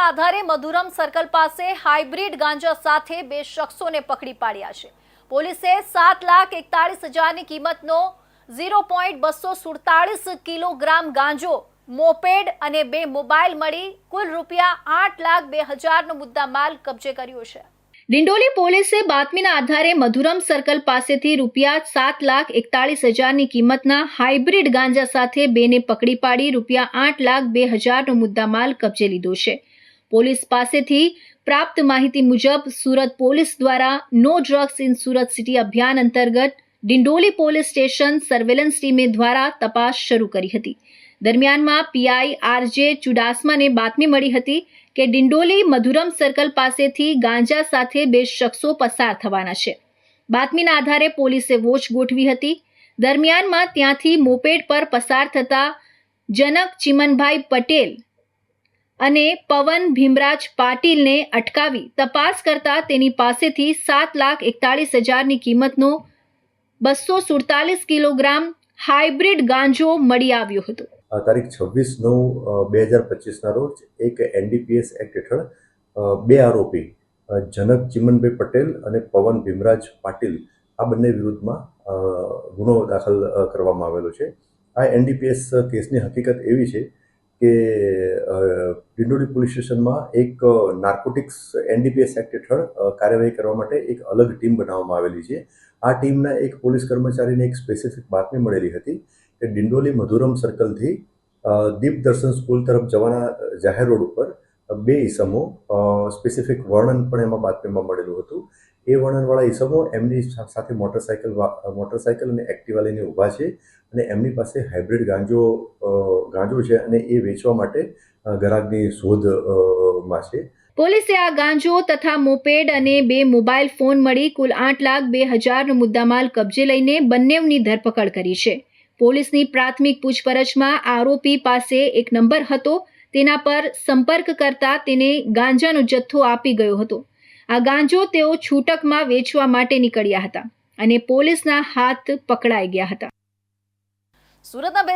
આધારે મધુરમ સર્કલ પાસે હાઇબ્રિડ ગાંજા સાથે બે શખ્સોને પકડી પાડ્યા છે। પોલીસે 7,41,000ની કિંમતનો 0.247 કિલોગ્રામ ગાંજો, મોપેડ અને બે મોબાઈલ મળી કુલ ₹8,02,000નો મુદ્દામાલ કબજે કર્યો છે। ડિંડોલી પોલીસે બાતમીના આધારે મધુરમ સર્કલ પાસેથી ₹7,41,000ની કિંમતના હાઇબ્રિડ ગાંજા સાથે બેને પકડી પાડી ₹8,02,000નો મુદ્દામાલ કબજે લીધો છે। પોલીસ પાસેથી પ્રાપ્ત માહિતી મુજબ સુરત પોલીસ દ્વારા no drugs in Surat city અભિયાન અંતર્ગત ડિંડોલી પોલીસ સ્ટેશન સર્વેલન્સ ટીમે દ્વારા તપાસ શરૂ કરી હતી। દરમિયાનમાં પીઆઈ આરજે ચુડાસમાને બાતમી મળી હતી કે ડિંડોલી મધુરમ સર્કલ પાસેથી ગાંજા સાથે બે શખ્સો પસાર થવાના છે। બાતમીના આધારે પોલીસે વોચ ગોઠવી હતી। દરમિયાનમાં ત્યાંથી મોપેડ પર પસાર થતા જનક ચિમનભાઈ પટેલ અને પવન ભીમરાજ પાટીલને અટકાવી તપાસ કરતા તેની પાસેથી 7,41,000ની કિંમતનો 247 કિલોગ્રામ હાઇબ્રિડ ગાંજો મળી આવ્યો હતો। તારીખ 26/9/2025ના રોજ એક એનડીપીએસ એક્ટ હેઠળ બે આરોપી જનક ચિમનભાઈ પટેલ અને પવન ભીમરાજ પાટીલ આ બંને વિરુદ્ધમાં ગુનો દાખલ કરવામાં આવેલો છે। આ એનડીપીએસ કેસની હકીકત એવી છે કે ડિંડોલી પોલીસ સ્ટેશનમાં એક નાર્કોટિક્સ એનડીપીએસ એક્ટ હેઠળ કાર્યવાહી કરવા માટે એક અલગ ટીમ બનાવવામાં આવેલી છે। આ ટીમના એક પોલીસ કર્મચારીને એક સ્પેસિફિક બાતમી મળેલી હતી કે ડિંડોલી મધુરમ સર્કલથી દીપ દર્શન સ્કૂલ તરફ જવાના જાહેર રોડ ઉપર બે ઈસમો સ્પેસિફિક વર્ણન પણ એમાં બાતમીમાં મળેલું હતું। એ વર્ણનવાળા ઈસમો એમની સાથે મોટરસાઇકલ અને એક્ટિવા લઈને ઊભા છે અને એમની પાસે હાઇબ્રિડ ગાંજો છે અને એ વેચવા માટે ગ્રાહકની શોધમાં છે। પોલીસે આ ગાંજો તથા મોપેડ અને બે મોબાઈલ ફોન મળી કુલ 8,02,000નો મુદ્દામાલ કબજે લઈને બંનેની ધરપકડ કરી છે। પોલીસની પ્રાથમિક પૂછપરછમાં આરોપી પાસે એક નંબર હતો, તેના પર સંપર્ક કરતા તેને ગાંજાનો જથ્થો આપી ગયો હતો। આ ગાંજો તેઓ છૂટકમાં વેચવા માટે નીકળ્યા હતા અને પોલીસના હાથ પકડાઈ ગયા હતા। સુરતના